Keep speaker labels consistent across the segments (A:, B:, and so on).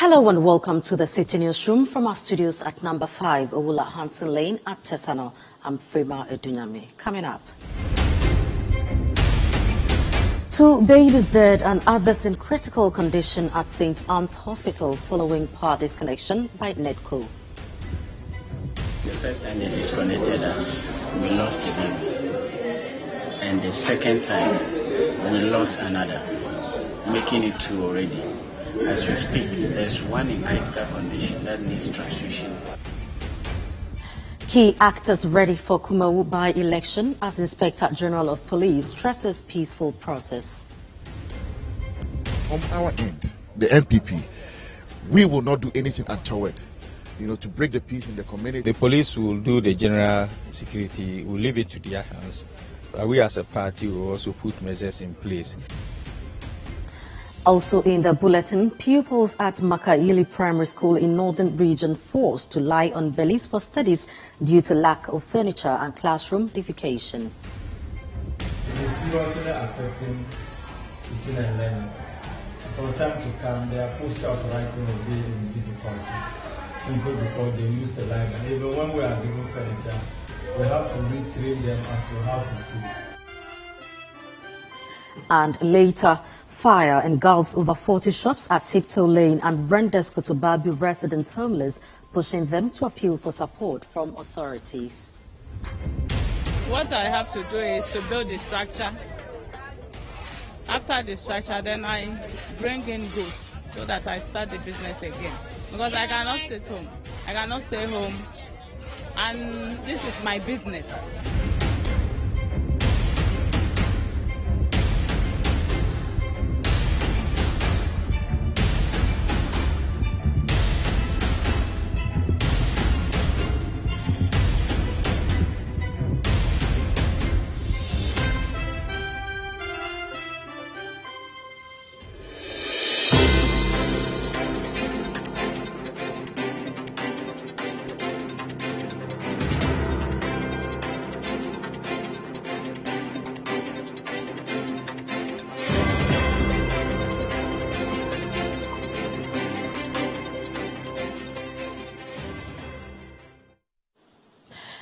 A: Hello and welcome to the Citi Newsroom from our studios at number 5, Owula Hansen Lane at Tesano. I'm Frima Edunyame. Coming up. 2 babies dead and others in critical condition at St. Anne's Hospital following power disconnection by NEDCO.
B: The first time they disconnected us, we lost a baby. And the second time, we lost another, making it 2 already. As we speak, there's one in critical condition that needs transfusion.
A: Key actors ready for Kumawu by-election as Inspector General of Police stresses peaceful process.
C: From our end, the MPP, we will not do anything untoward, to break the peace in the community.
D: The police will do the general security, we'll leave it to their hands. But we as a party will also put measures in place.
A: Also in the bulletin, pupils at Makaili Primary School in Northern Region forced to lie on bellies for studies due to lack of furniture and classroom defecation.
E: It is seriously affecting teaching and learning. Because time to come, their posture of writing will be in difficulty. Simply because they used to lie. And even when we are given furniture, we have to retrain them as to how to sit.
A: And later, fire engulfs over 40 shops at Tiptoe Lane and renders Kotobabi residents homeless, pushing them to appeal for support from authorities.
F: What I have to do is to build the structure. After the structure, then I bring in goods so that I start the business again. Because I cannot sit home. I cannot stay home. And this is my business.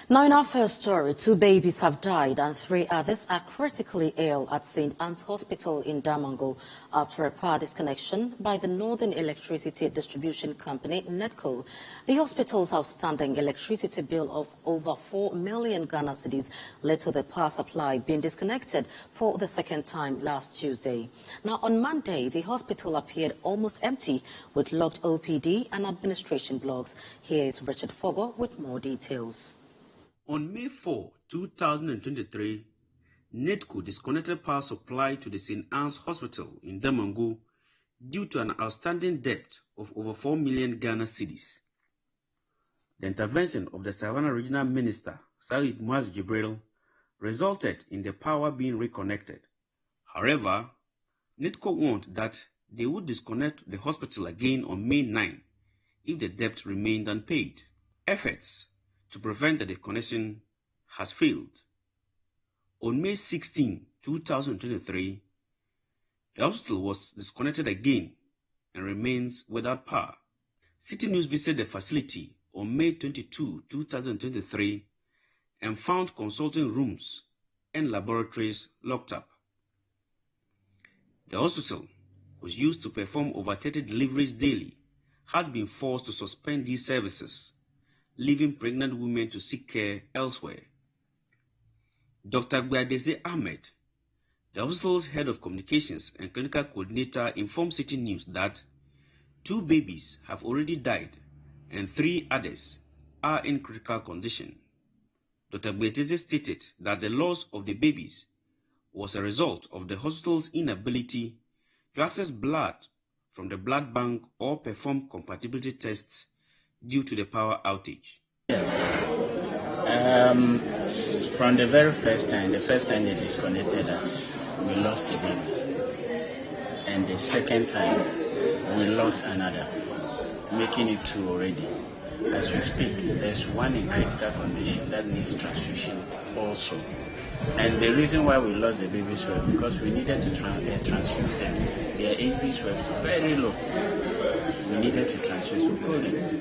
A: Now in our first story, 2 babies have died and 3 others are critically ill at St. Anne's Hospital in Damongo after a power disconnection by the Northern Electricity Distribution Company, NEDCO. The hospital's outstanding electricity bill of over 4 million Ghana cedis led to the power supply being disconnected for the second time last Tuesday. Now on Monday, the hospital appeared almost empty with locked OPD and administration blocks. Here is Richard Fogo with more details.
G: On May 4, 2023, NEDCO disconnected power supply to the St. Anne's Hospital in Damongo due to an outstanding debt of over 4 million Ghana cedis. The intervention of the Savannah Regional Minister, Said Muaz Jibril, resulted in the power being reconnected. However, NEDCO warned that they would disconnect the hospital again on May 9 if the debt remained unpaid. Efforts to prevent the disconnection has failed. On May 16, 2023, the hospital was disconnected again and remains without power. Citi News visited the facility on May 22, 2023 and found consulting rooms and laboratories locked up. The hospital, which used to perform over 30 deliveries daily, has been forced to suspend these services, leaving pregnant women to seek care elsewhere. Dr. Gwadese Ahmed, the hospital's head of communications and clinical coordinator, informed Citi News that 2 babies have already died and 3 others are in critical condition. Dr. Gwadese stated that the loss of the babies was a result of the hospital's inability to access blood from the blood bank or perform compatibility tests due to the power outage.
B: Yes. From the very first time, they disconnected us, we lost a baby. And the second time, we lost another, making it 2 already. As we speak, there's one in critical condition that needs transfusion also. And the reason why we lost the babies were because we needed to transfuse them. Their APs were very low. We needed to transfuse. We couldn't.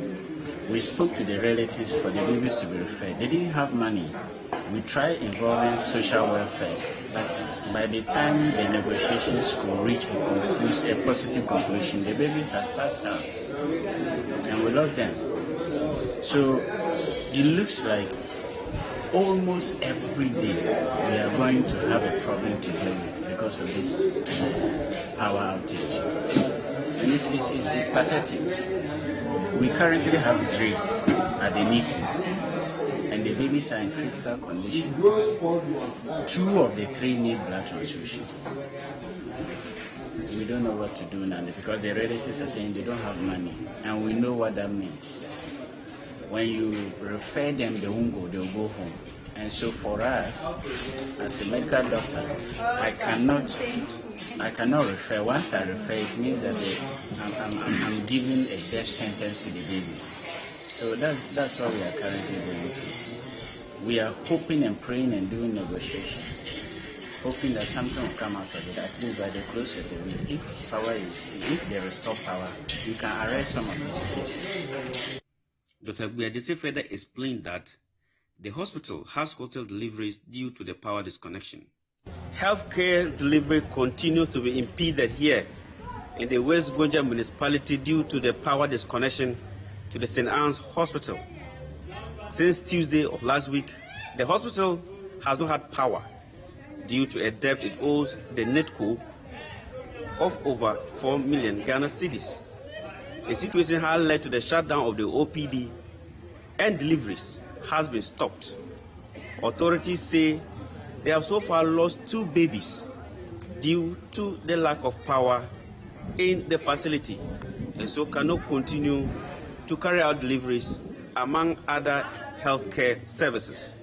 B: We spoke to the relatives for the babies to be referred. They didn't have money. We tried involving social welfare, but by the time the negotiations could reach a positive conclusion, the babies had passed out, and we lost them. So it looks like almost every day we are going to have a problem to deal with because of this power outage. And it's pathetic. We currently have 3 at the NICU, and the babies are in critical condition. 2 of the 3 need blood transfusion. We don't know what to do now because the relatives are saying they don't have money, and we know what that means. When you refer them, they won't go, they'll go home. And so for us, as a medical doctor, I cannot refer. Once I refer, it means that I'm giving a death sentence to the baby. So that's what we are currently going through. We are hoping and praying and doing negotiations, hoping that something will come out of it, at least by the close of the week. If they restore power, we can arrest some of these cases.
G: Dr. Biadese further explained that the hospital has halted deliveries due to the power disconnection. Healthcare delivery continues to be impeded here in the West Gonja municipality due to the power disconnection to the St. Anne's Hospital. Since Tuesday of last week, the hospital has not had power due to a debt it owes the NETCO of over 4 million Ghana cedis. The situation has led to the shutdown of the OPD, and deliveries has been stopped. Authorities say they have so far lost 2 babies due to the lack of power in the facility, and so cannot continue to carry out deliveries among other healthcare services.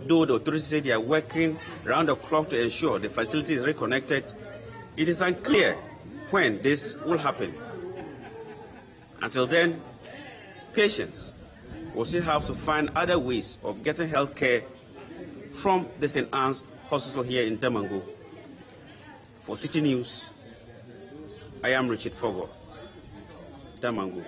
G: Though the authorities say they are working round the clock to ensure the facility is reconnected, it is unclear when this will happen. Until then, patients will still have to find other ways of getting health care from the St. Anne's Hospital here in Damango. For Citi News, I am Richard Fogo, Damango.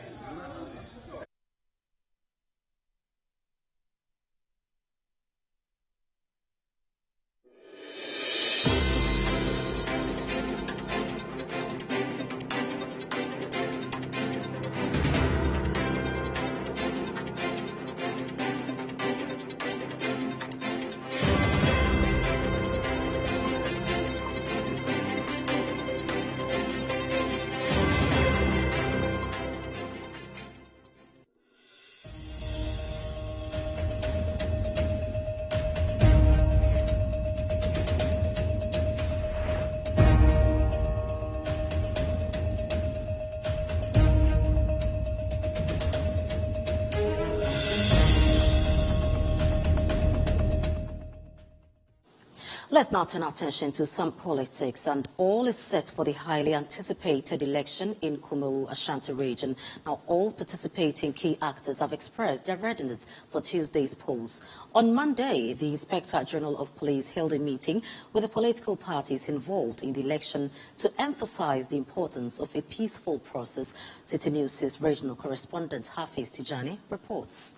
A: Let's now turn our attention to some politics, and all is set for the highly anticipated election in Kumawu, Ashanti region. Now, all participating key actors have expressed their readiness for Tuesday's polls. On Monday, the Inspector General of Police held a meeting with the political parties involved in the election to emphasize the importance of a peaceful process. Citi News' regional correspondent Hafiz Tijani reports.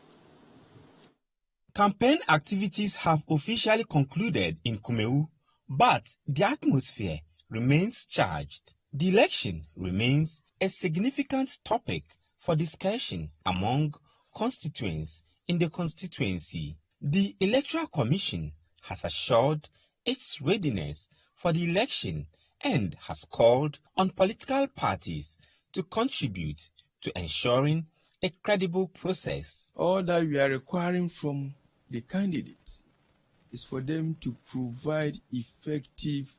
H: Campaign activities have officially concluded in Kumawu, but the atmosphere remains charged. The election remains a significant topic for discussion among constituents in the constituency. The Electoral Commission has assured its readiness for the election and has called on political parties to contribute to ensuring a credible process.
I: All that we are requiring from the candidates is for them to provide effective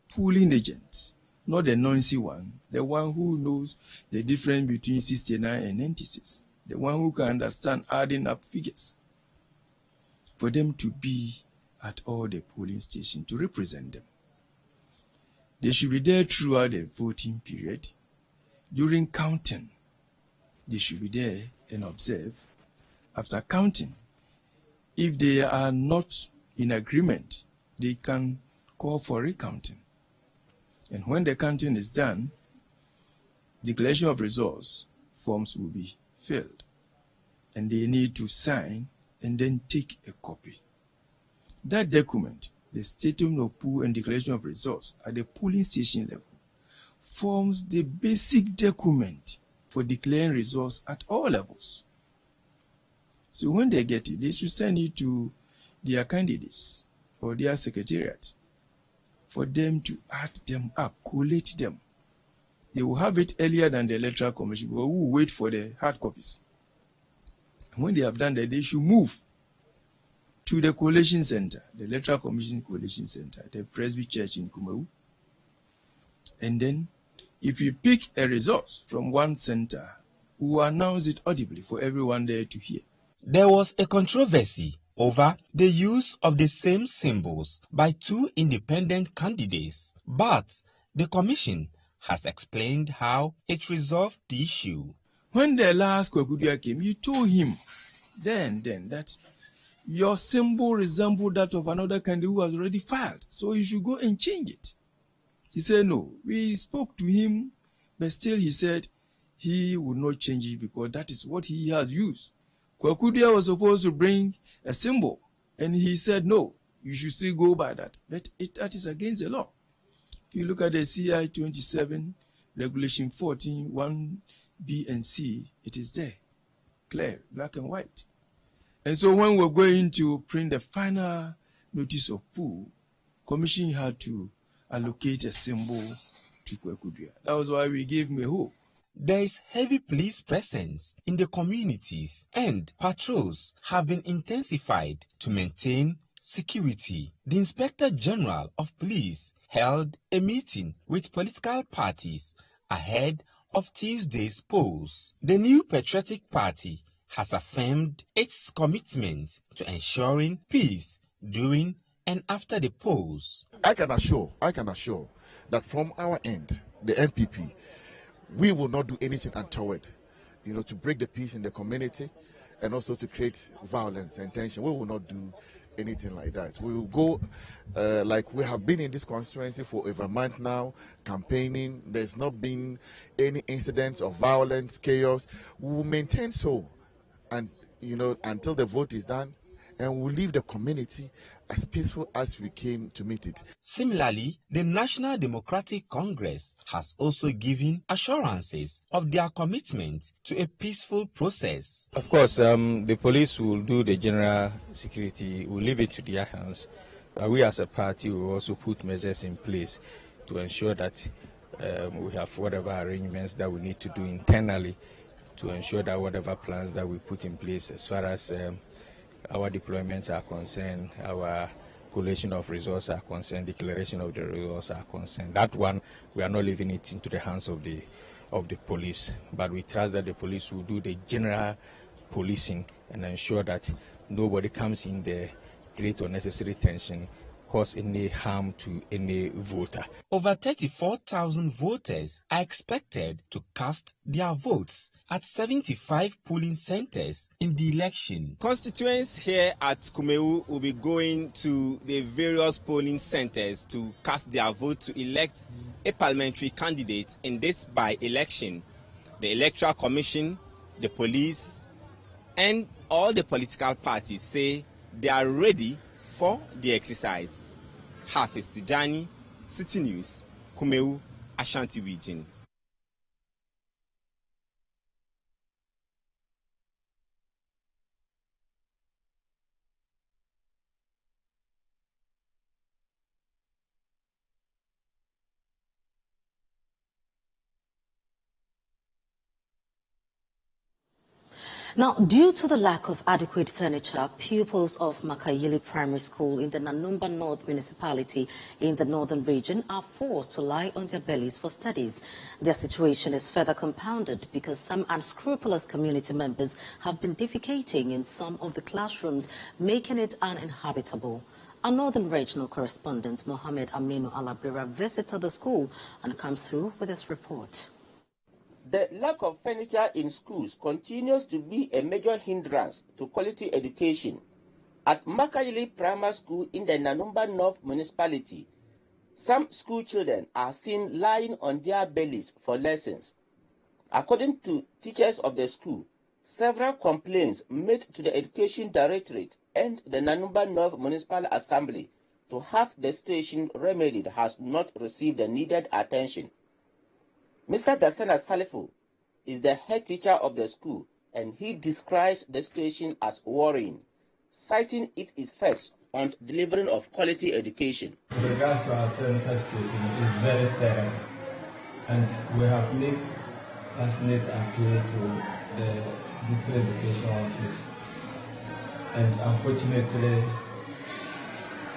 I: polling agents, not the noisy one, the one who knows the difference between 69 and 96, the one who can understand adding up figures, for them to be at all the polling stations to represent them. They should be there throughout the voting period. During counting, they should be there and observe. After counting, if they are not in agreement, they can call for recounting. And when the counting is done, declaration of results forms will be filled. And they need to sign and then take a copy. That document, the statement of poll and declaration of results at the polling station level, forms the basic document for declaring results at all levels. So when they get it, they should send it to their candidates or their secretariat for them to add them up, collate them. They will have it earlier than the Electoral Commission, but we will wait for the hard copies. And when they have done that, they should move to the collation center, the Electoral Commission Collation Center, the Presby Church in Kumawu. And then, if you pick a result from one center, we will announce it audibly for everyone there to hear.
H: There was a controversy over the use of the same symbols by two independent candidates, but the commission has explained how it resolved the issue.
I: When the last Koforidua came, you told him then that your symbol resembled that of another candidate who has already filed, so you should go and change it. He said no. We spoke to him, but still he said he would not change it because that is what he has used. Koforidua was supposed to bring a symbol, and he said no, you should still go by that. But that is against the law. If you look at the CI 27, Regulation 14, 1B and C, it is there, clear, black and white. And so when we're going to print the final notice of pool, Commission had to allocate a symbol to Koforidua. That was why we gave him a hope.
H: There is heavy police presence in the communities, and patrols have been intensified to maintain security. The Inspector General of Police held a meeting with political parties ahead of Tuesday's polls. The New Patriotic Party has affirmed its commitment to ensuring peace during and after the polls.
C: I can assure that from our end, the MPP, we will not do anything untoward, to break the peace in the community and also to create violence and tension. We will not do anything like that. We will go like we have been in this constituency for over a month now, campaigning. There's not been any incidents of violence, chaos. We will maintain so, and until the vote is done, and we'll leave the community as peaceful as we came to meet it.
H: Similarly, the National Democratic Congress has also given assurances of their commitment to a peaceful process.
D: Of course, the police will do the general security, we'll leave it to their hands. We as a party will also put measures in place to ensure that we have whatever arrangements that we need to do internally to ensure that whatever plans that we put in place as far as our deployments are concerned, our collation of results are concerned, declaration of the results are concerned. That one, we are not leaving it into the hands of the police, but we trust that the police will do the general policing and ensure that nobody comes in there, create unnecessary tension, cause any harm to any voter.
H: Over 34,000 voters are expected to cast their votes at 75 polling centers in the election.
J: Constituents here at Kumawu will be going to the various polling centers to cast their vote to elect a parliamentary candidate in this by-election. The Electoral Commission, the police, and all the political parties say they are ready for the exercise. Hafiz Tijani, Citi News, Kumawu, Ashanti Region.
A: Now, due to the lack of adequate furniture, pupils of Makayili Primary School in the Nanumba North Municipality in the northern region are forced to lie on their bellies for studies. Their situation is further compounded because some unscrupulous community members have been defecating in some of the classrooms, making it uninhabitable. Our northern regional correspondent, Mohammed Aminu Alabira, visited the school and comes through with this report.
K: The lack of furniture in schools continues to be a major hindrance to quality education, At Makayili Primary School in the Nanumba North Municipality, some school children are seen lying on their bellies for lessons. According to teachers of the school, several complaints made to the Education Directorate and the Nanumba North Municipal Assembly to have the situation remedied has not received the needed attention. Mr. Dasana Salifu is the head teacher of the school, and he describes the situation as worrying, citing its effects on delivering of quality education.
E: With regards to our term situation, it is very terrible, and we have made passionate appeal to the district education office, and unfortunately,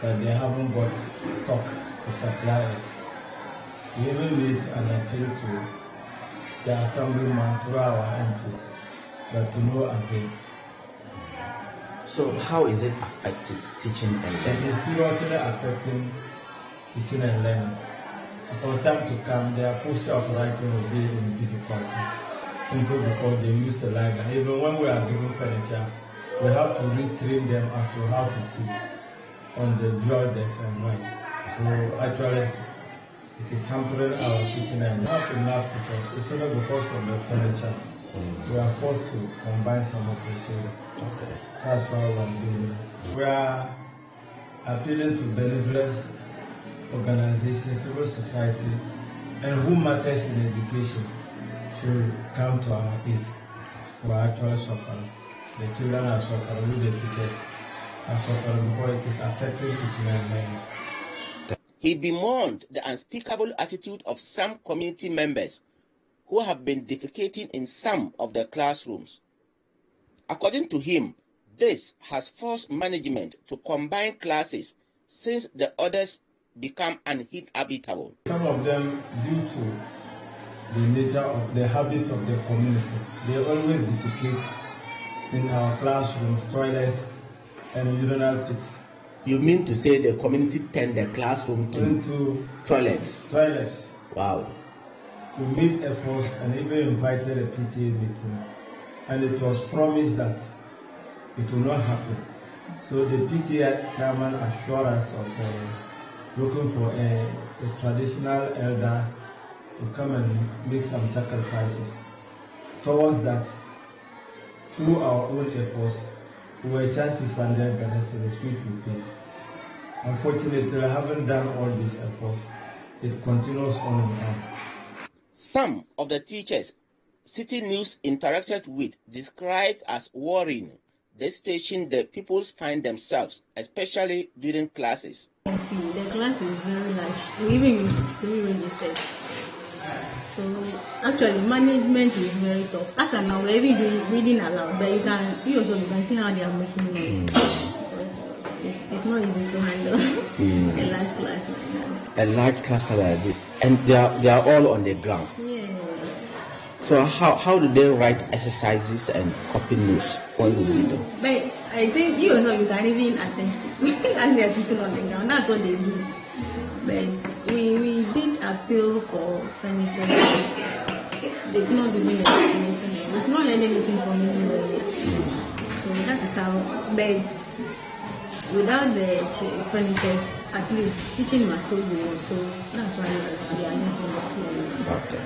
E: they haven't got stock to supply us. We even made an appeal to the assemblyman through our MT, but to no avail.
K: So how is it affecting teaching and learning?
E: It is seriously affecting teaching and learning. Because time to come, their posture of writing will be in difficulty. Simply because they used to like that. Even when we are doing furniture, we have to retrain them as to how to sit on the drawer decks and write. So actually, it is hampering our teaching and we have enough teachers. It's only because of the furniture. We are forced to combine some of the children.
K: Okay.
E: That's why we are doing it. We are appealing to benevolence organizations, civil society, and who matters in education should come to our aid. We are actually suffering. The children are suffering, we the teachers are suffering because it is affecting teaching and learning.
K: He bemoaned the unspeakable attitude of some community members who have been defecating in some of the classrooms. According to him, this has forced management to combine classes since the others become uninhabitable.
E: Some of them, due to the nature of the habit of the community, they always defecate in our classrooms, toilets, and urinal pits.
K: You mean to say the community turned the classroom to toilets?
E: Toilets.
K: Wow.
E: We made efforts and even invited a PTA meeting, and it was promised that it will not happen. So the PTA chairman assured us of looking for a traditional elder to come and make some sacrifices. Towards that, through our own efforts, we were just 600 Ghana cedis which we paid. Unfortunately, having done all these efforts, it continues on and on.
K: Some of the teachers Citi News interacted with described as worrying the situation the pupils find themselves, especially during classes.
L: See, the class is very large. We even use 3 registers. So actually, management is very tough. As of now, we're even doing reading aloud, but you can see how they are making noise. Because it's not easy to handle a large class like that.
K: A large class like this, and they are all on the ground.
L: Yeah.
K: So how do they write exercises and copy notes? What do they do?
L: But I think you can even attest to as they are sitting on the ground. That's what they do. But we did appeal for furniture. They've not given us anything. We've not heard anything from anyone yet. So that is how. But without the furniture, at least teaching must still go on. So that's why they are just on the floor.
K: Okay.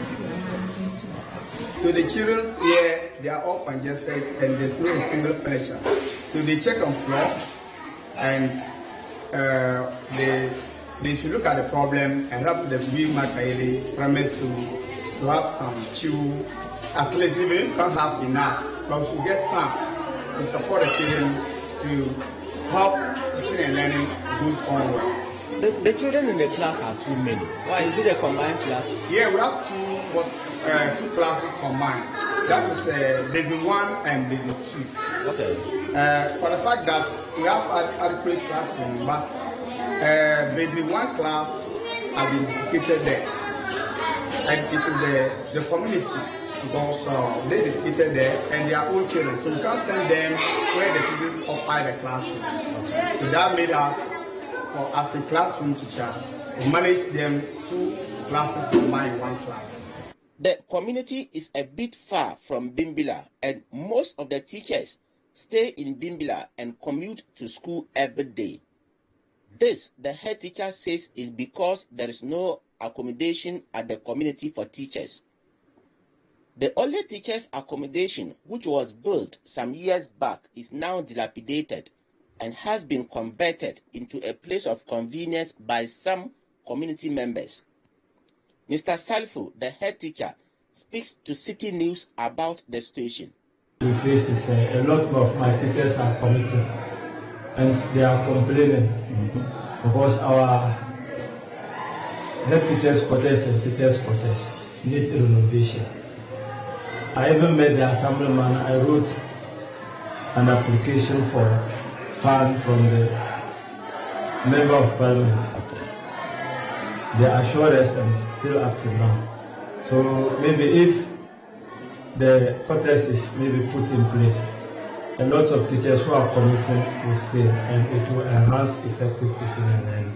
M: So the children here, they are all congested and there's no single furniture. So they check on floor and they should look at the problem and help the Makayili premise to have some chew. At least even if we can't have enough, but we should get some to support the children to help teaching and learning goes on well.
K: The children in the class are too many. Why is it a combined class?
M: Yeah, we have two classes combined. That is basic 1 and basic 2.
K: Okay.
M: For the fact that we have adequate classroom, but basic 1 class has been defecated there, and it is the community because they defecated there and their own children, so we can't send them where the physics occupy the classroom. Okay. So that made us, as a classroom teacher, manage them 2 classes combined in 1 class.
K: The community is a bit far from Bimbila, and most of the teachers stay in Bimbila and commute to school every day. This, the head teacher says, is because there is no accommodation at the community for teachers. The only teachers' accommodation, which was built some years back, is now dilapidated and has been converted into a place of convenience by some community members. Mr. Salfu, the head teacher, speaks to Citi News about the situation.
E: We face is a lot of my teachers are committing and they are complaining because our head teachers' quarters and teachers' quarters need renovation. I even met the assemblyman. I wrote an application for fund from the member of parliament. They assured us and still up till now. So maybe if the quarters is maybe put in place, a lot of teachers who are committing will stay and it will enhance effective teaching and learning.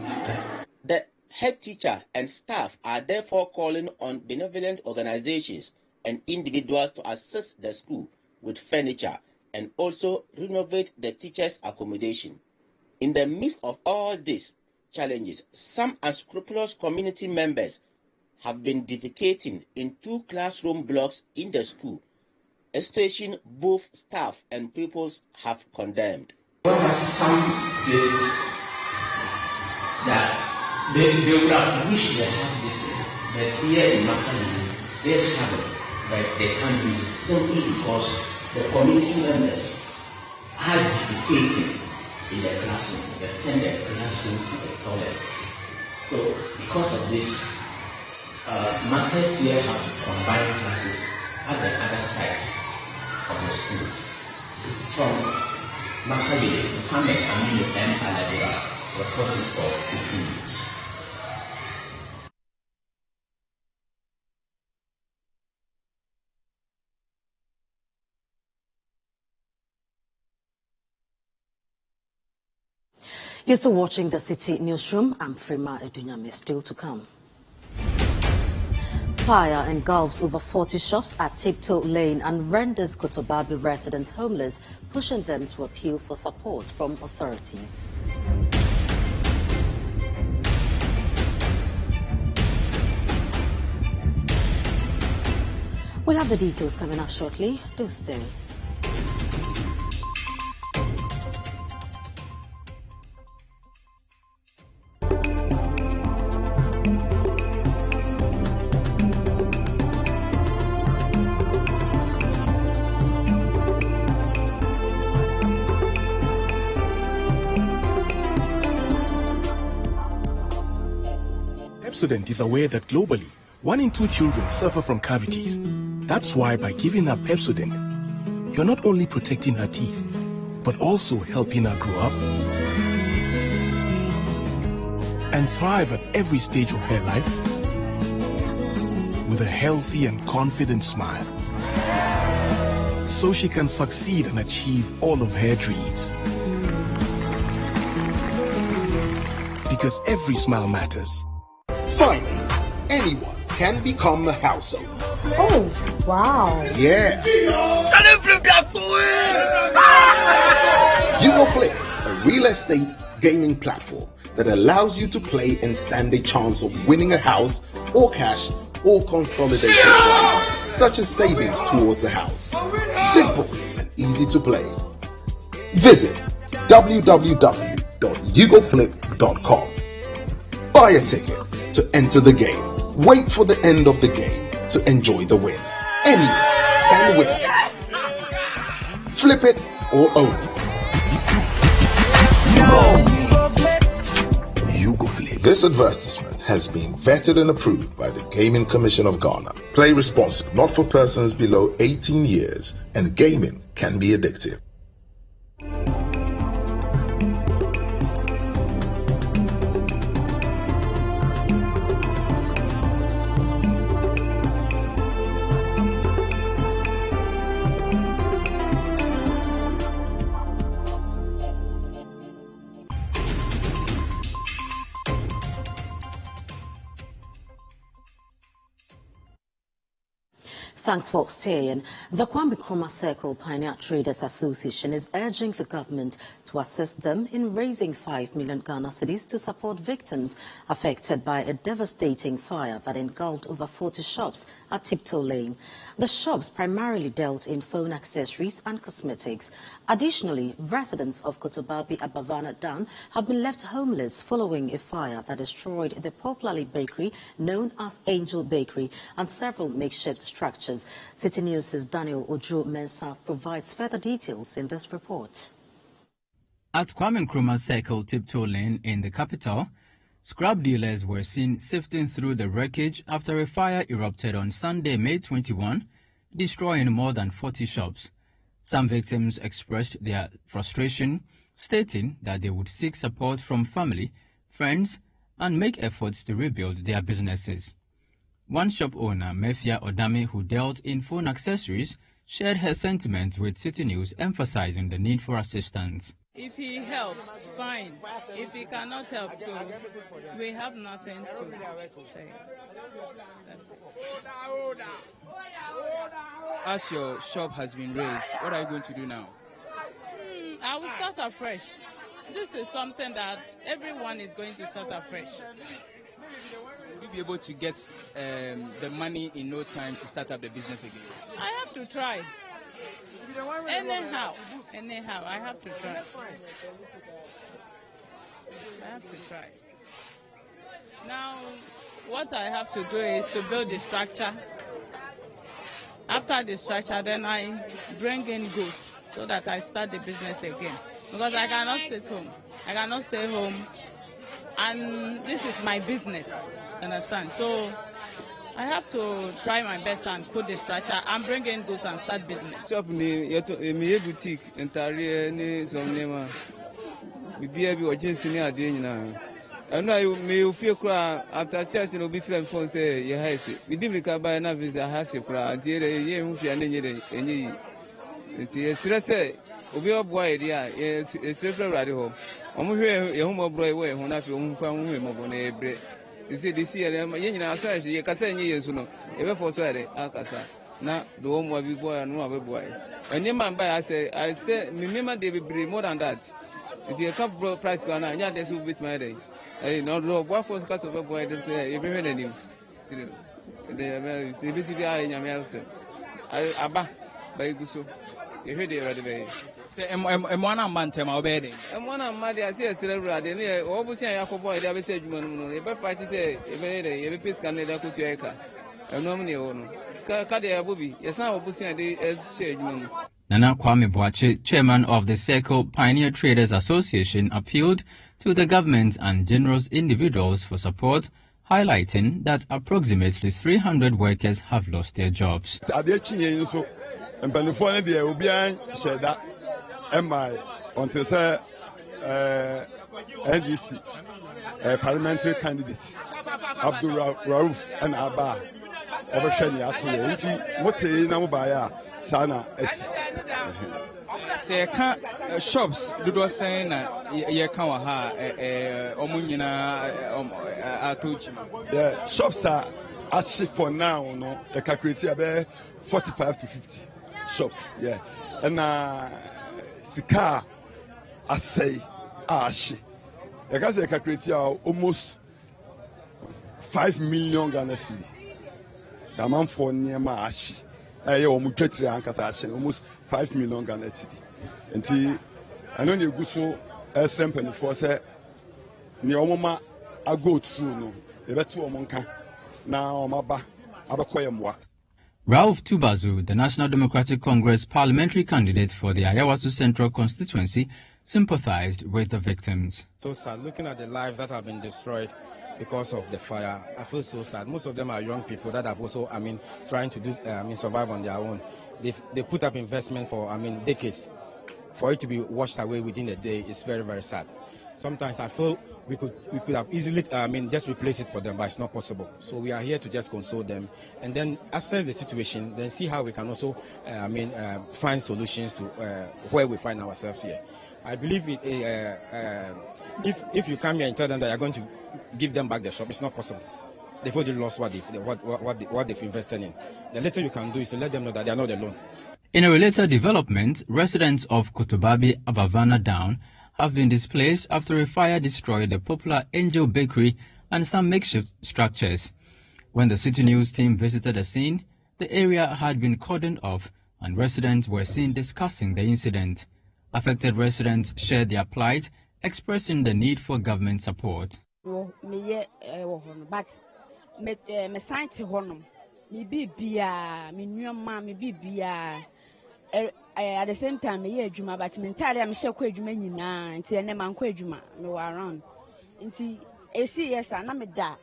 K: The head teacher and staff are therefore calling on benevolent organizations and individuals to assist the school with furniture and also renovate the teachers' accommodation. In the midst of all these challenges, some unscrupulous community members have been defecating in 2 classroom blocks in the school, a situation both staff and pupils have condemned.
N: There are some places that they would have wished they had this, but here in Makani, they have it, but they can't use it simply because the community members are defecating in the classroom. They turn the classroom to a toilet. So because of this, masters here have to combine classes at the other side of the school. From Makali, Mohammed Aminu M. Aladura reporting for Citi News.
A: You're still watching the Citi Newsroom. I'm Frima Edunyame. Still to come. Fire engulfs over 40 shops at Tiptoe Lane and renders Kotobabi residents homeless, pushing them to appeal for support from authorities. We'll have the details coming up shortly. Do stay.
O: Pepsodent is aware that globally, 1 in 2 children suffer from cavities. That's why by giving her Pepsodent, you're not only protecting her teeth, but also helping her grow up and thrive at every stage of her life with a healthy and confident smile, so she can succeed and achieve all of her dreams. Because every smile matters.
P: Finally, anyone can become a household.
Q: Oh, wow.
P: Yeah. YouGoFlip, a real estate gaming platform that allows you to play and stand a chance of winning a house or cash or consolidated prizes, such as savings towards a house. Simple and easy to play. Visit www.yougoflip.com. Buy a ticket to enter the game. Wait for the end of the game to enjoy the win. Anyone can win. Flip it or own it. YouGoFlip. This advertisement has been vetted and approved by the Gaming Commission of Ghana. Play responsibly, not for persons below 18 years, and gaming can be addictive.
A: Thanks for staying. The Kwame Nkrumah Circle Pioneer Traders Association is urging the government to assist them in raising 5 million Ghana cedis to support victims affected by a devastating fire that engulfed over 40 shops at Tiptoe Lane. The shops primarily dealt in phone accessories and cosmetics. Additionally, residents of Kotobabi at Bavana Dam have been left homeless following a fire that destroyed the popular bakery known as Angel Bakery and several makeshift structures. Citi News' Daniel Ojo Mensah provides further details in this report.
R: At Kwame Nkrumah Circle, Tiptoe Lane in the capital, scrap dealers were seen sifting through the wreckage after a fire erupted on Sunday, May 21, destroying more than 40 shops. Some victims expressed their frustration, stating that they would seek support from family, friends, and make efforts to rebuild their businesses. One shop owner, Mefia Odame, who dealt in phone accessories, shared her sentiments with Citi News, emphasizing the need for assistance.
F: If he helps, fine. If he cannot help too, we have nothing to say. That's it.
S: As your shop has been raised, what are you going to do now?
F: I will start afresh. This is something that everyone is going to start afresh.
S: Will you be able to get the money in no time to start up the business again?
F: I have to try. Anyhow, I have to try. Now, what I have to do is to build the structure. After the structure, then I bring in goods so that I start the business again. Because I cannot sit home. I cannot stay home. And this is my business, understand? So I have to try my best and put the structure and bring in goods and start business.
T: Shop me boutique entire ni some name. We be able to just see ade nyina. And now me feel cry after church no be friend phone say you house. We didn't come by na visit house cry until ye hu fia na enyi. Nti stress obi oboy dia ye stress rade ho. Omo hwe ye hu mo bro we hu na fi hu fa hu mo bo na ebre. This year, you know, so you can say years, you know, ever for Saturday, Akasa. Now, the home will be boy and no boy. And your man by I say, remember they will bring more than that. If you come price by now, yeah, this will be my day. I know what for cuts of a boy, don't say, if you heard him. The BCBI in your house. I ba by Guso. You heard it right away.
S: Say, and one month, I'm obeying.
T: And one of my dear says, Celebrity, almost say, I could boy, they said, you fight to say, every piece can never put your car. And normally, Scadia Bobby, yes, I will put as shade.
R: Nana Kwame Boache, chairman of the Circle Pioneer Traders Association, appealed to the government and generous individuals for support, highlighting that approximately 300 workers have lost their jobs.
U: And before the will be said that MI until say NDC parliamentary candidates Abdul Rauf and Abba Obashani Atu what now by Sana
S: say shops do those saying ye can ha omunyina
U: yeah shops are actually for now no the calculate about 45 to 50 shops, yeah. And Sika, I say, Ashi. I guess I calculate almost 5 million Ghana cedi. The amount for near my Ashi. I almost 5 million Ghana cedi. And I know you go so SM for say, Niomama, I go through no. The better Monka. Now, my ba, Abakoyamwa.
R: Rauf Tubazu, the National Democratic Congress parliamentary candidate for the Ayawasu Central constituency, sympathized with the victims.
V: So sad, looking at the lives that have been destroyed because of the fire, I feel so sad. Most of them are young people that have also, trying to do, survive on their own. They put up investment for, decades. For it to be washed away within a day is very, very sad. Sometimes I feel we could have easily, just replace it for them, but it's not possible. So we are here to just console them and then assess the situation, then see how we can also, find solutions to where we find ourselves here. I believe if you come here and tell them that you're going to give them back the shop, it's not possible. they've already lost what they've invested in. The little you can do is to let them know that they are not alone.
R: In a related development, residents of Kotobabi, Abavana Down have been displaced after a fire destroyed the popular Angel Bakery and some makeshift structures. When the Citi News team visited the scene, the area had been cordoned off and residents were seen discussing the incident. Affected residents shared their plight, expressing the need for government support.
B: At the same time, me juma, but mentally I'm sure que juma nina, and see a man que juma, no around. Inti, a CS, and I'm a da,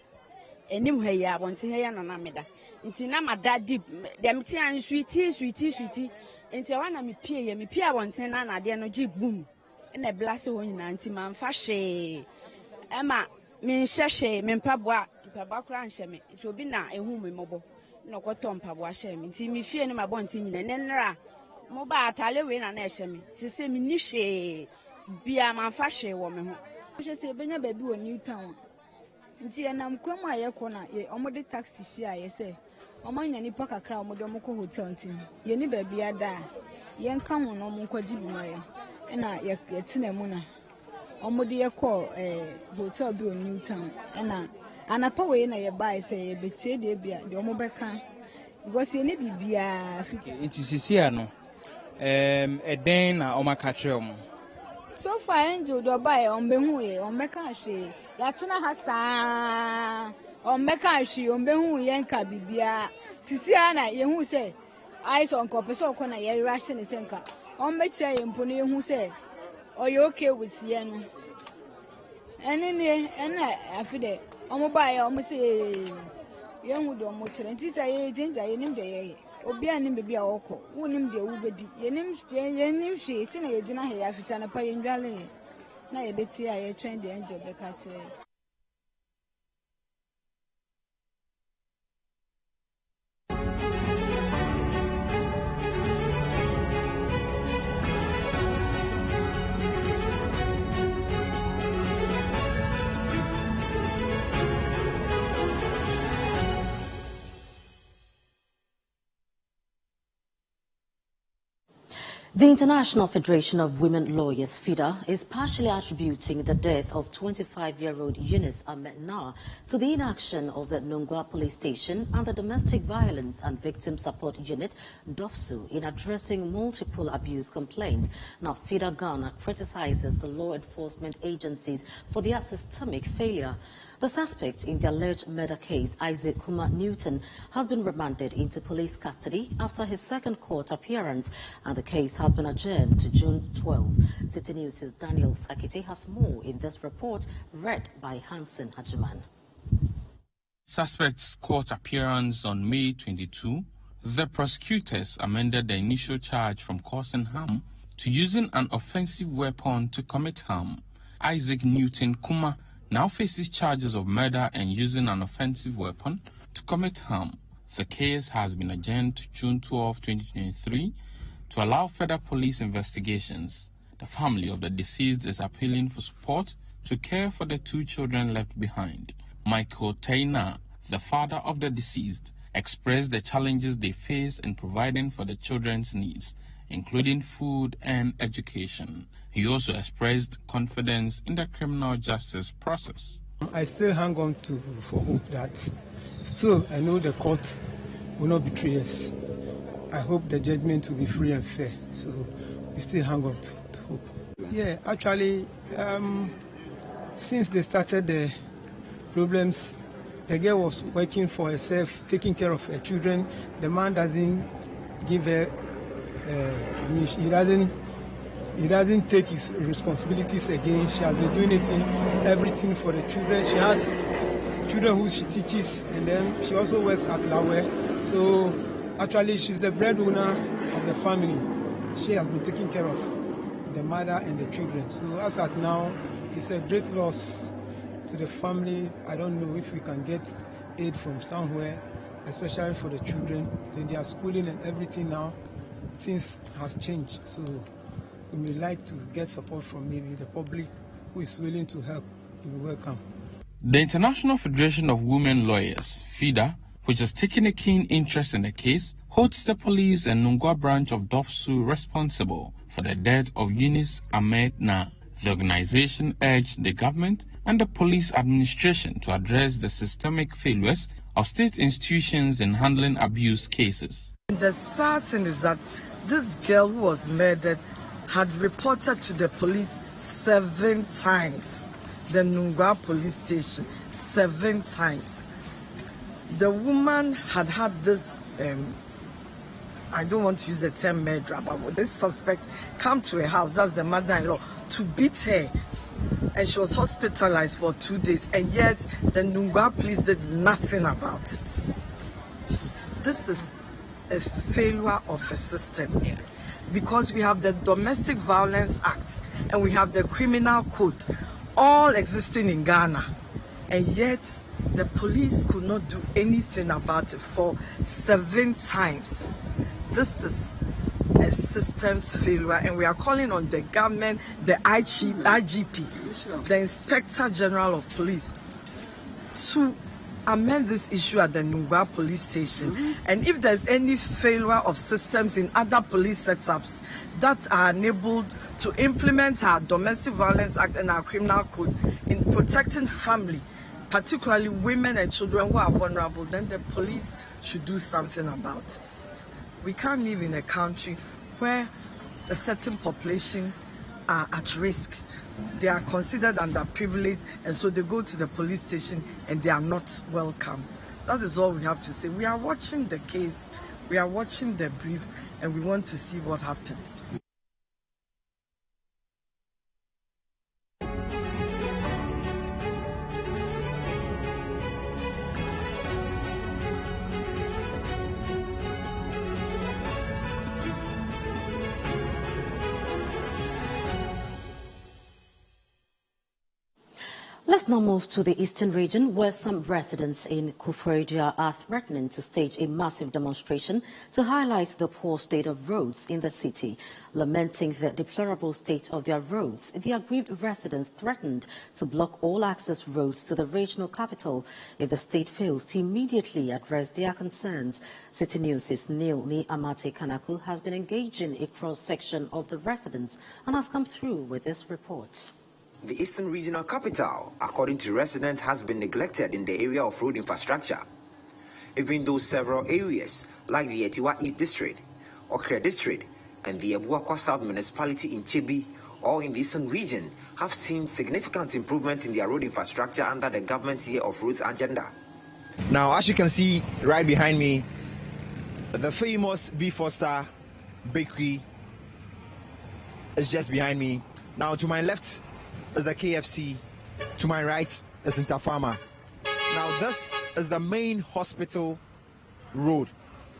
B: and him here, want to hear an amida. Inti nama da deep, the Mitian sweetie, inti one me peer one ten and I dare no jig boom, and a blast one anti man fashe. Emma, me shashe, men pabwa, pabakran shame, it will be now a home mobile, no cotton pabwa shame, inti me fear no my bonting and then ra. Moba tale we na eshemi ti se mi ni hwe bia man fa hwe wo me ho hwe se benya baabi wo New Town nti enam kwam aye ko na ye omode taxi shi aye se omanya ni paka kra omode omko hotel nti ye ni baabi ada ye nka ho no omko gibi ma ye na ye tena mu na omode ye ko hotel bi wo New Town na anapa we na ye buy se ye betie de bia de omobeka because ye ni bibia fiti
S: nti sisia no then na omakatre
B: so far Angel do buy on behu ye on meka hwe ya tuna hasa on meka hwe on behu ye nka bibia sisi ana ye hu se eyes on kopeso ko na ye rush ne senka on mecha ye mpo ne ye hu se oye okay with ye no ene afide on buy on se ye hu do mo chere nti say ye ginger ye nim de ye obi anim bebi a woko wonim de wo bedi yenim hwe se na ye dina he afita na pa ye ndwale na ye beti a ye train the Angel be ka kire.
A: The International Federation of Women Lawyers, FIDA, is partially attributing the death of 25-year-old Eunice Ahmed-Nah to the inaction of the Nungwa Police Station and the Domestic Violence and Victim Support Unit, DOFSU, in addressing multiple abuse complaints. Now, FIDA Ghana criticizes the law enforcement agencies for their systemic failure. The suspect in the alleged murder case, Isaac Kuma Newton, has been remanded into police custody after his second court appearance, and the case has been adjourned to June 12. Citi News' Daniel Sakiti has more in this report, read by Hansen Ajiman.
G: Suspect's court appearance on May 22, the prosecutors amended the initial charge from causing harm to using an offensive weapon to commit harm. Isaac Newton Kuma now faces charges of murder and using an offensive weapon to commit harm. The case has been adjourned to June 12, 2023 to allow further police investigations. The family of the deceased is appealing for support to care for the two children left behind. Michael Taina, the father of the deceased, expressed the challenges they face in providing for the children's needs, including food and education. He also expressed confidence in the criminal justice process.
W: I still hang on for hope that still I know the court will not betray us. I hope the judgment will be free and fair. So we still hang on to hope. Yeah, actually, since they started the problems, the girl was working for herself, taking care of her children. The man doesn't give her, he doesn't take his responsibilities again. She has been doing everything for the children. She has children who she teaches, and then she also works at Lawe. So actually, she's the breadwinner of the family. She has been taking care of the mother and the children. So as at now, it's a great loss to the family. I don't know if we can get aid from somewhere, especially for the children. Then their schooling and everything now, things has changed. So we may like to get support from maybe the public who is willing to help. We will welcome.
G: The International Federation of Women Lawyers, FIDA, which has taken a keen interest in the case, holds the police and Nungua branch of Dofsu responsible for the death of Eunice Ahmed Na. The organization urged the government and the police administration to address the systemic failures of state institutions in handling abuse cases.
C: The sad thing is that this girl who was murdered had reported to the police 7 times, the Nungua police station, 7 times. The woman had this, I don't want to use the term murderer, but this suspect come to her house, that's the mother-in-law, to beat her. And she was hospitalized for 2 days, and yet the Nungua police did nothing about it. This is a failure of a system. Yeah. Because we have the Domestic Violence Act and we have the Criminal Code, all existing in Ghana, and yet the police could not do anything about it for 7 times. This is a systems failure, and we are calling on the government, the IGP, the Inspector General of Police, to amend this issue at the Nungua police station. And if there's any failure of systems in other police setups that are enabled to implement our Domestic Violence Act and our Criminal Code in protecting family, particularly women and children who are vulnerable, then the police should do something about it. We can't live in a country where a certain population are at risk. They are considered underprivileged, and so they go to the police station and they are not welcome. That is all we have to say. We are watching the case, we are watching the brief, and we want to see what happens.
A: Let's now move to the eastern region, where some residents in Koforidua are threatening to stage a massive demonstration to highlight the poor state of roads in the city. Lamenting the deplorable state of their roads, the aggrieved residents threatened to block all access roads to the regional capital if the state fails to immediately address their concerns. City News' Neil Ni Amate Kanaku has been engaging a cross-section of the residents and has come through with this report.
D: The Eastern Regional Capital, according to residents, has been neglected in the area of road infrastructure. Even though several areas, like the Etiwa East District, Okra District, and the Ebuakwa South Municipality in Chibi, or in the Eastern Region, have seen significant improvement in their road infrastructure under the government Year of Roads agenda.
I: Now, as you can see right behind me, the famous B. Foster Bakery is just behind me. Now, to my left is the KFC, to my right is Interfarmer. Now this is the main hospital road,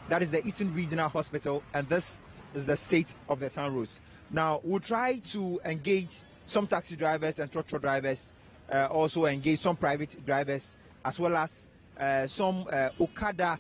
I: that is the Eastern Regional Hospital, and this is the state of the town roads. Now we'll try to engage some taxi drivers and trotro drivers, also engage some private drivers, as well as some Okada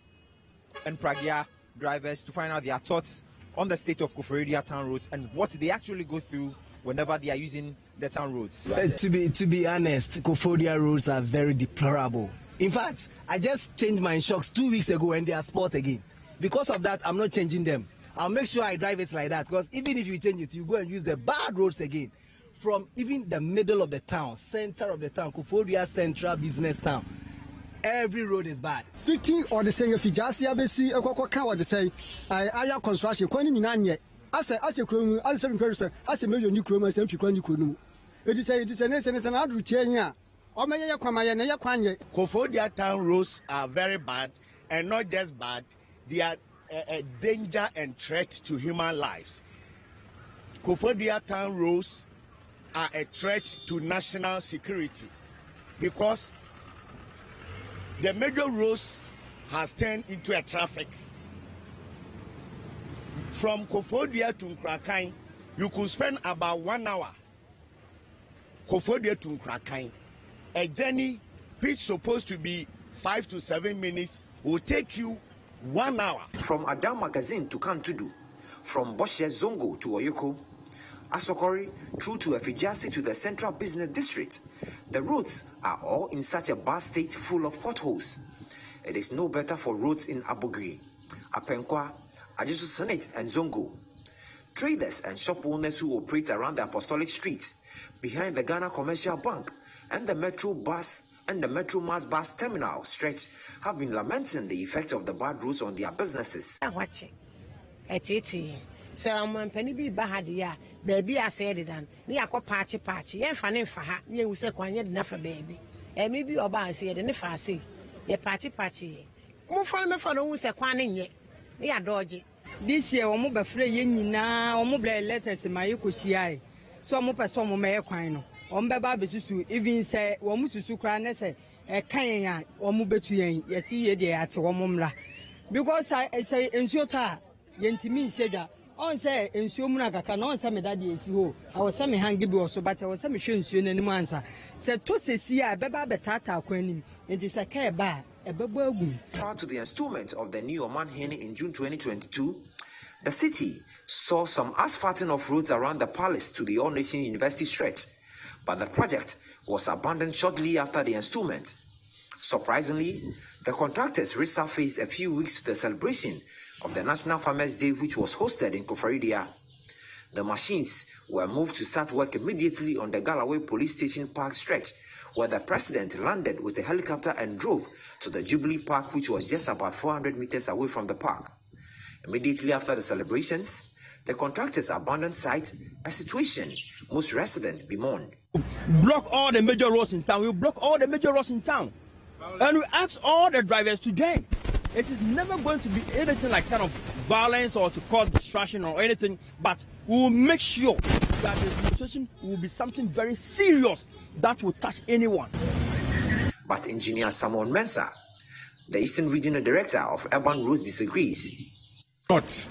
I: and Pragya drivers to find out their thoughts on the state of Koforidua town roads and what they actually go through whenever they are using the town roads.
X: To be honest, Koforidua roads are very deplorable. In fact, I just changed my shocks 2 weeks ago and they are spots again. Because of that, I'm not changing them. I'll make sure I drive it like that, because even if you change it, you go and use the bad roads again. From even the middle of the town, center of the town, Koforidua Central Business Town, every road is bad.
W: 50 or the same if you just see a the say, I construction, as a criminal, as a person, as a million new criminals, and people you it is an ad routine.
Y: Koforidua town roads are very bad, and not just bad, they are a danger and threat to human lives. Koforidua town roads are a threat to national security because the major roads has turned into a traffic. From Koforidua to Nkrakai, you could spend about 1 hour. Koforidua to Nkrakai, a journey which is supposed to be 5 to 7 minutes will take you 1 hour.
D: From Adam Magazine to Kantudu, from Boshe Zongo to Oyoko, Asokori through to Efijasi to the Central Business District. The roads are all in such a bad state, full of potholes. It is no better for roads in Abogri, Apenkwa, Ajisu Senate and Zongo. Traders and shop owners who operate around the Apostolic Street, behind the Ghana Commercial Bank, and the Metro Mass Bus Terminal stretch have been lamenting the effect of the bad roads on their businesses.
E: So I'm penny be bahadia, baby I said it and near party, yeah, funny for her, you say quite enough for baby. And maybe your bar said, and if I see, yeah, party. Move from me for no say quaning yet. Yeah, dodgy.
B: This year, I'm over free yin now, or mobile letters in my Yukushi. So I'm up at some may quino. Baby Susu, even say, Wamusu cry, say, a kaya, or Mubetu, yes, ye dear at Wamumla. Because I say, in Shota, Yentimi said, on say, in Shumaka cannot send me that is you. I was semi hanging also, but I was semi showing you any answer. Said to say, Baba Betata Quenin, it is a care bar.
D: Prior to the installment of the new Oman Hene in June 2022, the city saw some asphalting of roads around the palace to the All Nation University stretch, but the project was abandoned shortly after the installment. Surprisingly, the contractors resurfaced a few weeks to the celebration of the National Farmers' Day, which was hosted in Koforidua. The machines were moved to start work immediately on the Galloway Police Station Park stretch, where the president landed with a helicopter and drove to the Jubilee Park, which was just about 400 meters away from the park. Immediately after the celebrations, the contractors abandoned site, a situation most residents bemoaned.
H: Block all the major roads in town. We block all the major roads in town. And we ask all the drivers to join. It is never going to be anything like kind of violence or to cause distraction or anything, but we will make sure that the demonstration will be something very serious that will touch anyone.
D: But Engineer Samuel Mensah, the Eastern Regional Director of Urban Roads, disagrees.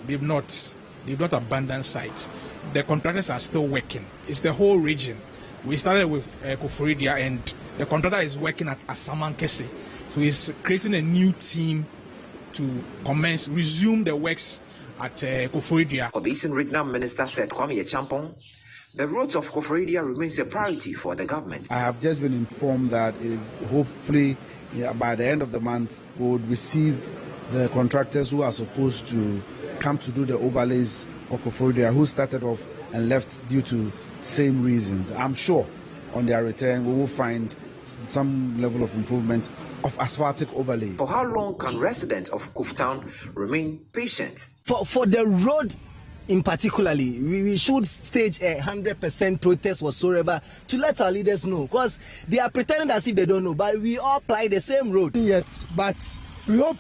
J: They've not abandoned sites. The contractors are still working. It's the whole region. We started with Koforidua, and the contractor is working at Asamankese. So he's creating a new team to resume the works at Koforidua.
D: The Eastern Regional Minister said, Kwame Champong, the roads of Koforidua remains a priority for the government.
L: I have just been informed that hopefully by the end of the month we would receive the contractors who are supposed to come to do the overlays of Koforidua, who started off and left due to same reasons. I'm sure on their return we will find some level of improvement of asphaltic overlay.
D: For how long can residents of Kuftown remain patient?
X: For the road in particularly, we should stage 100% protest whatsoever to let our leaders know, because they are pretending as if they don't know, but we all apply the same road.
W: Yes, but we hope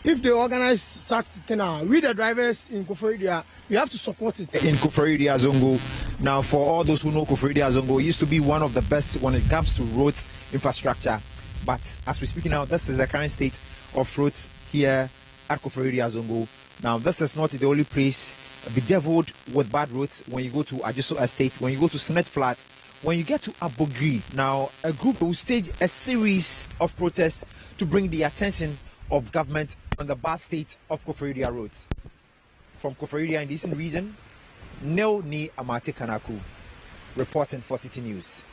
W: if they organize such thing now, we the drivers in Koforidua, we have to support it.
I: In Koforidua Zongo, now for all those who know Koforidua Zongo, it used to be one of the best when it comes to roads infrastructure. But as we speak now, this is the current state of roads here at Koforidua Zongo. Now, this is not the only place bedeviled with bad roads. When you go to Ajiso Estate, when you go to Senate Flat, when you get to Abogri, now a group will stage a series of protests to bring the attention of government on the bad state of Koforidua roads. From Koforidua in the Eastern region, Neo Ni Amate Kanaku, reporting for Citi News.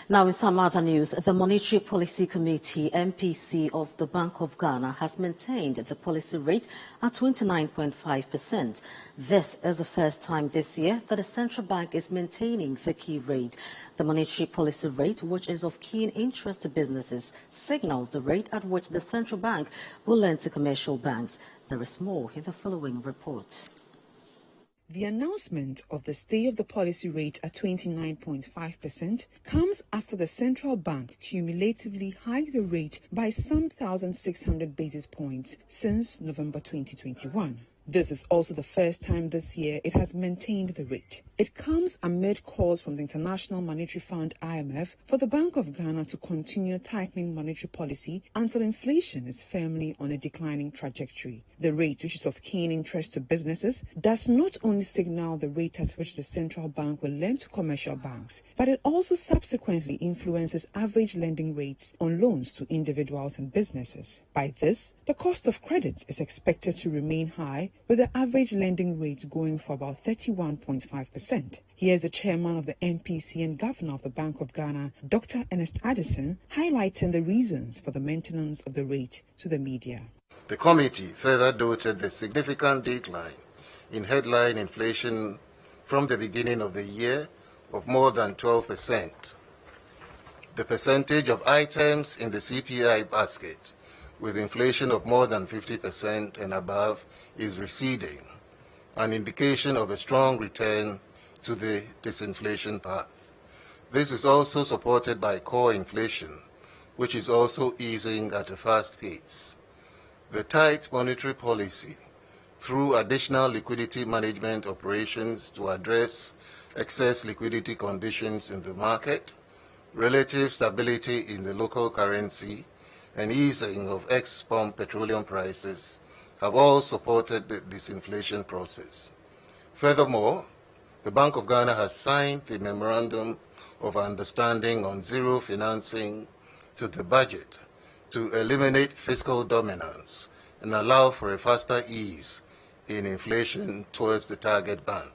A: Now, in some other news, the Monetary Policy Committee, MPC, of the Bank of Ghana has maintained the policy rate at 29.5%. This is the first time this year that the central bank is maintaining the key rate. The monetary policy rate, which is of keen interest to businesses, signals the rate at which the central bank will lend to commercial banks. There is more in the following report.
M: The announcement of the stay of the policy rate at 29.5% comes after the central bank cumulatively hiked the rate by some 1,600 basis points since November 2021. This is also the first time this year it has maintained the rate. It comes amid calls from the International Monetary Fund (IMF) for the Bank of Ghana to continue tightening monetary policy until inflation is firmly on a declining trajectory. The rate, which is of keen interest to businesses, does not only signal the rate at which the central bank will lend to commercial banks, but it also subsequently influences average lending rates on loans to individuals and businesses. By this, the cost of credit is expected to remain high, with the average lending rate going for about 31.5%. Here's the chairman of the MPC and governor of the Bank of Ghana, Dr. Ernest Addison, highlighting the reasons for the maintenance of the rate to the media.
K: The committee further noted the significant decline in headline inflation from the beginning of the year of more than 12%. The percentage of items in the CPI basket with inflation of more than 50% and above is receding, an indication of a strong return to the disinflation path. This is also supported by core inflation, which is also easing at a fast pace. The tight monetary policy, through additional liquidity management operations to address excess liquidity conditions in the market, relative stability in the local currency, and easing of ex-pump petroleum prices have all supported the disinflation process. Furthermore, the Bank of Ghana has signed the Memorandum of Understanding on zero financing to the budget to eliminate fiscal dominance and allow for a faster ease in inflation towards the target band.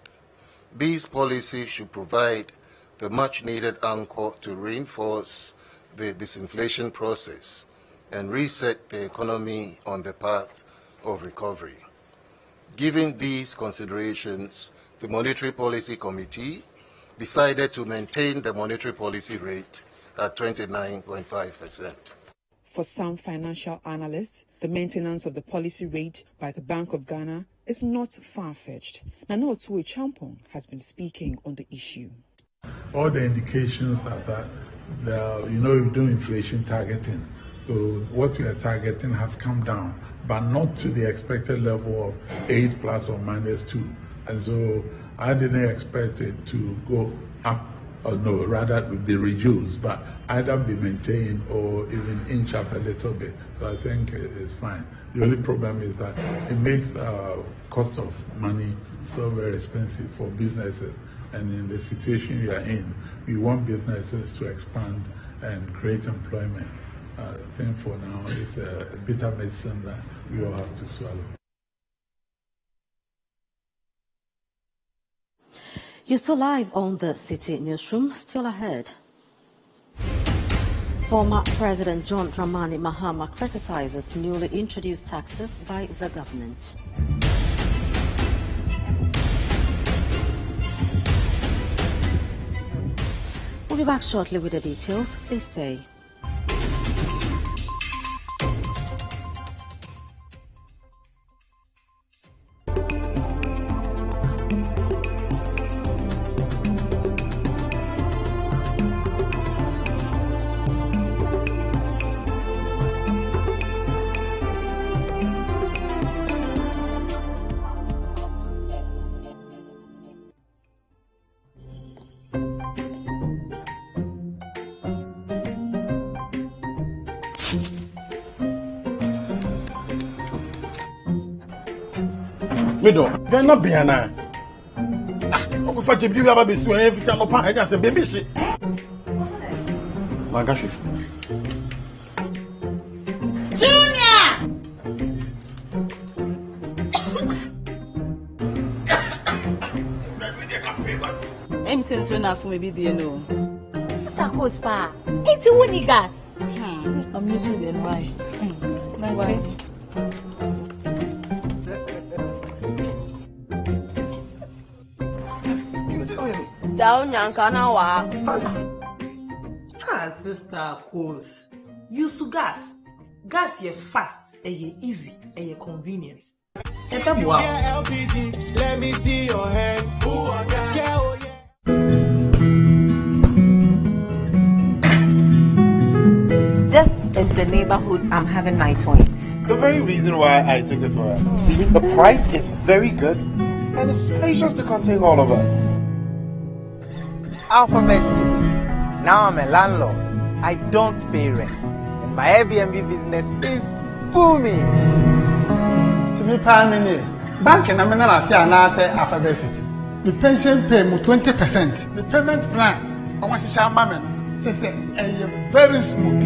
K: These policies should provide the much-needed anchor to reinforce the disinflation process and reset the economy on the path of recovery. Given these considerations, the Monetary Policy Committee decided to maintain the monetary policy rate at 29.5%.
M: For some financial analysts, the maintenance of the policy rate by the Bank of Ghana is not far-fetched. Nana Otuwe Champong has been speaking on the issue.
N: All the indications are that, you do inflation targeting. So what we are targeting has come down, but not to the expected level of 8 plus or minus 2. And so I didn't expect it to go up, or no, rather it would be reduced, but either be maintained or even inch up a little bit. So I think it's fine. The only problem is that it makes cost of money so very expensive for businesses. And in the situation you are in, we want businesses to expand and create employment. I think for now it's a bitter medicine that we all have to swallow.
A: You're still live on the Citi Newsroom. Still ahead. Former President John Dramani Mahama criticizes newly introduced taxes by the government. We'll be back shortly with the details. Please stay.
U: They're not Biana. I'm for you have a bit so every time I just a baby shit. Magashi.
O: Junior!
F: I'm saying so enough for maybe the no.
O: Sister Cospa, it's a winning gas.
F: I'm using the why. Why?
O: Down Yankanawa.
P: Sister Cos. Use gas. Gas ye fast, ye easy, ye convenient.
O: LPG, let me see your hand.
Q: This is the neighborhood I'm having my twins.
U: The very reason why I took it for us. See, the price is very good and it's spacious to contain all of us.
Z: Alphabet City. Now I'm a landlord. I don't pay rent. And my Airbnb business is booming.
U: To
C: me pay bank na me na say na say Alphabet City. The pension pay me 20%. The payment plan I want to share mama. Just say very smooth.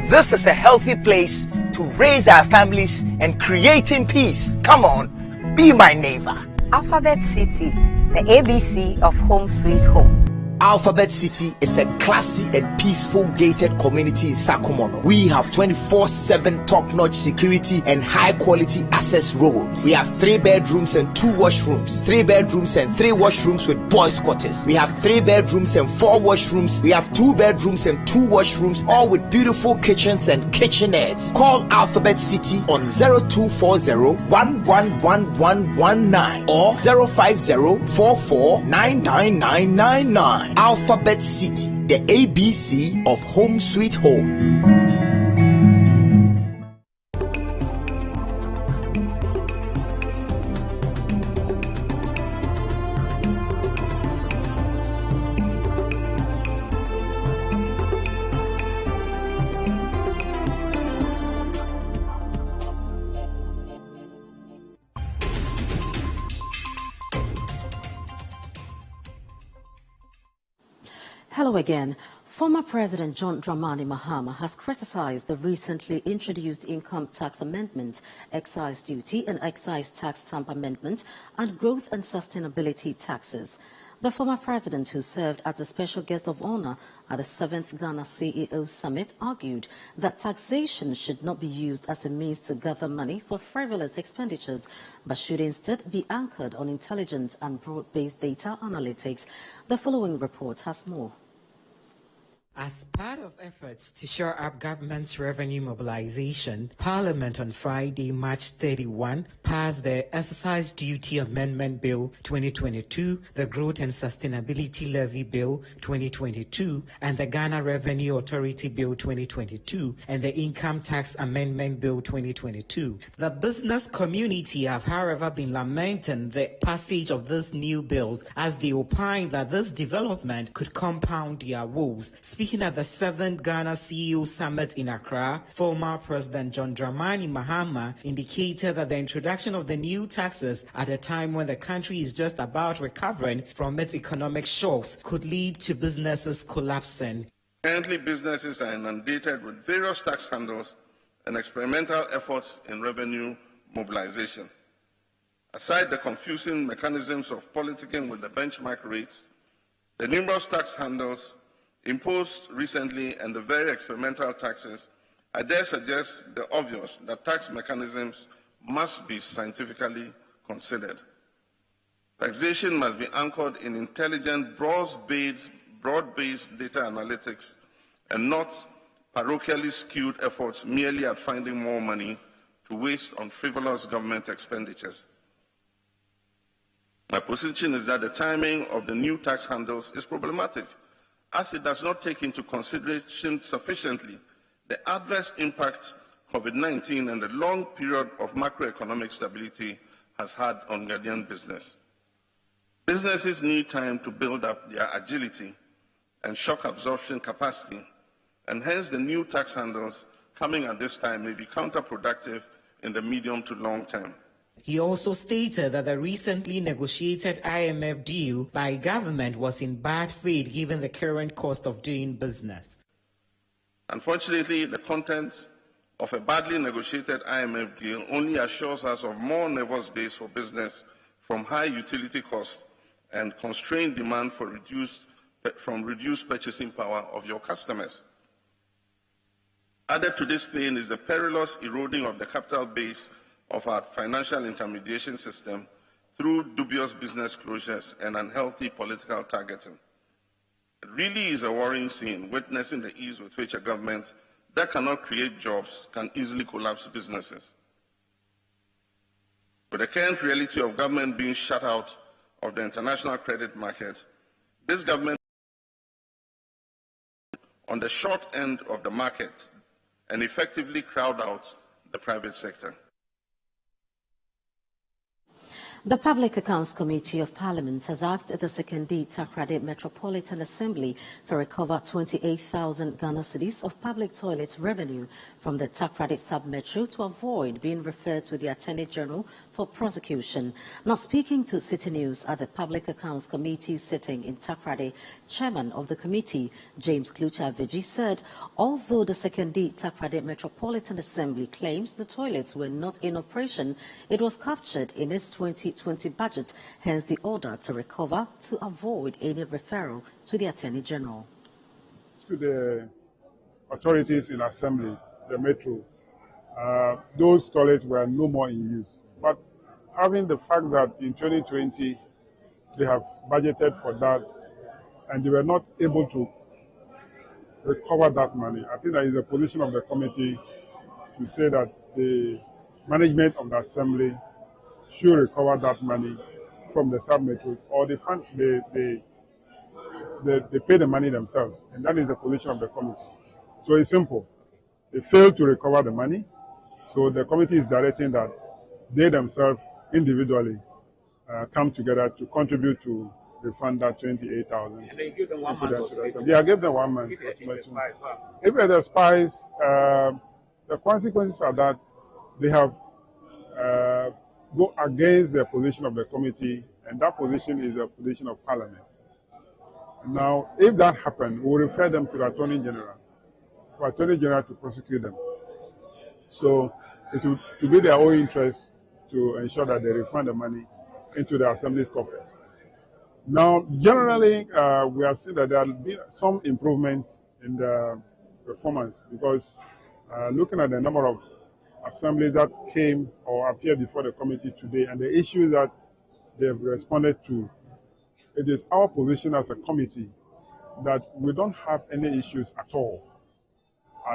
Z: This is a healthy place to raise our families and creating peace. Come on, be my neighbor.
Q: Alphabet City, the ABC of Home Sweet Home.
Z: Alphabet City is a classy and peaceful gated community in Sakumono. We have 24/7 top-notch security and high-quality access roads. We have 3 bedrooms and 2 washrooms, 3 bedrooms and 3 washrooms with boys' quarters. We have 3 bedrooms and 4 washrooms. We have 2 bedrooms and 2 washrooms, all with beautiful kitchens and kitchenettes. Call Alphabet City on 0240-111119 or 050-449999. Alphabet City, the ABC of Home Sweet Home.
A: Hello again. Former President John Dramani Mahama has criticized the recently introduced income tax amendment, excise duty and excise tax stamp amendment, and growth and sustainability taxes. The former president, who served as a special guest of honor at the 7th Ghana CEO Summit, argued that taxation should not be used as a means to gather money for frivolous expenditures, but should instead be anchored on intelligent and broad-based data analytics. The following report has more.
G: As part of efforts to shore up government's revenue mobilization, Parliament on Friday, March 31, passed the Excise Duty Amendment Bill 2022, the Growth and Sustainability Levy Bill 2022, and the Ghana Revenue Authority Bill 2022, and the Income Tax Amendment Bill 2022. The business community have, however, been lamenting the passage of these new bills as they opine that this development could compound their woes. Speaking at the 7th Ghana CEO Summit in Accra, former President John Dramani Mahama indicated that the introduction of the new taxes at a time when the country is just about recovering from its economic shocks could lead to businesses collapsing.
R: Currently, businesses are inundated with various tax handles and experimental efforts in revenue mobilization. Aside the confusing mechanisms of politicking with the benchmark rates, the numerous tax handles imposed recently and the very experimental taxes, I dare suggest the obvious that tax mechanisms must be scientifically considered. Taxation must be anchored in intelligent, broad-based data analytics and not parochially skewed efforts merely at finding more money to waste on frivolous government expenditures. My position is that the timing of the new tax handles is problematic, as it does not take into consideration sufficiently the adverse impact COVID-19 and the long period of macroeconomic stability has had on Ghanaian business. Businesses need time to build up their agility and shock absorption capacity, and hence the new tax handles coming at this time may be counterproductive in the medium to long term.
G: He also stated that the recently negotiated IMF deal by government was in bad faith given the current cost of doing business.
R: Unfortunately, the content of a badly negotiated IMF deal only assures us of more nervous days for business from high utility costs and constrained demand for reduced purchasing power of your customers. Added to this pain is the perilous eroding of the capital base of our financial intermediation system through dubious business closures and unhealthy political targeting. It really is a worrying scene, witnessing the ease with which a government that cannot create jobs can easily collapse businesses. With the current reality of government being shut out of the international credit market, this government on the short end of the market and effectively crowd out the private sector.
A: The Public Accounts Committee of Parliament has asked the Sekondi Takoradi Metropolitan Assembly to recover 28,000 Ghana cedis of public toilet revenue from the Takoradi sub-metro to avoid being referred to the Attorney General for prosecution. Now speaking to Citi News at the Public Accounts Committee sitting in Takoradi, Chairman of the committee, James Klucha-Vigi, said although the Sekondi Takoradi Metropolitan Assembly claims the toilets were not in operation, it was captured in its 2020 budget, hence the order to recover to avoid any referral to the Attorney General.
B: To the authorities in Assembly, the Metro, those toilets were no more in use. But having the fact that in 2020 they have budgeted for that and they were not able to recover that money, I think that is a position of the committee to say that the management of the Assembly should recover that money from the sub-metro, or they pay the money themselves, and that is the position of the committee. So it's simple. They failed to recover the money, so the committee is directing that they themselves individually come together to contribute to refund that 28,000.
E: And they give them 1 month.
B: Yeah, give them 1 month. If it expires, the consequences are that they have go against the position of the committee, and that position is the position of Parliament. Now, if that happens, we will refer them to the Attorney General, for Attorney General to prosecute them. So it will be their own interest to ensure that they refund the money into the Assembly's coffers. Now, generally, we have seen that there have been some improvements in the performance, because looking at the number of assemblies that came or appeared before the committee today and the issues that they have responded to, it is our position as a committee that we don't have any issues at all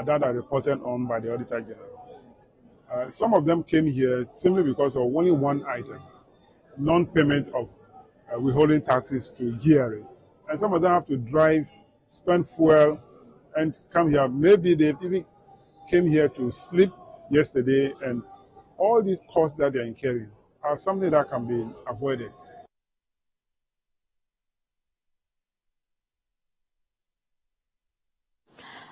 B: that are reported on by the Auditor General. Some of them came here simply because of only one item, non-payment of withholding taxes to GRA. And some of them have to drive, spend fuel, and come here. Maybe they even came here to sleep yesterday, and all these costs that they're incurring are something that can be avoided.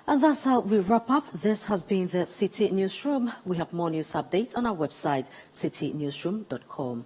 A: And that's how we wrap up. This has been the Citi Newsroom. We have more news updates on our website, citinewsroom.com.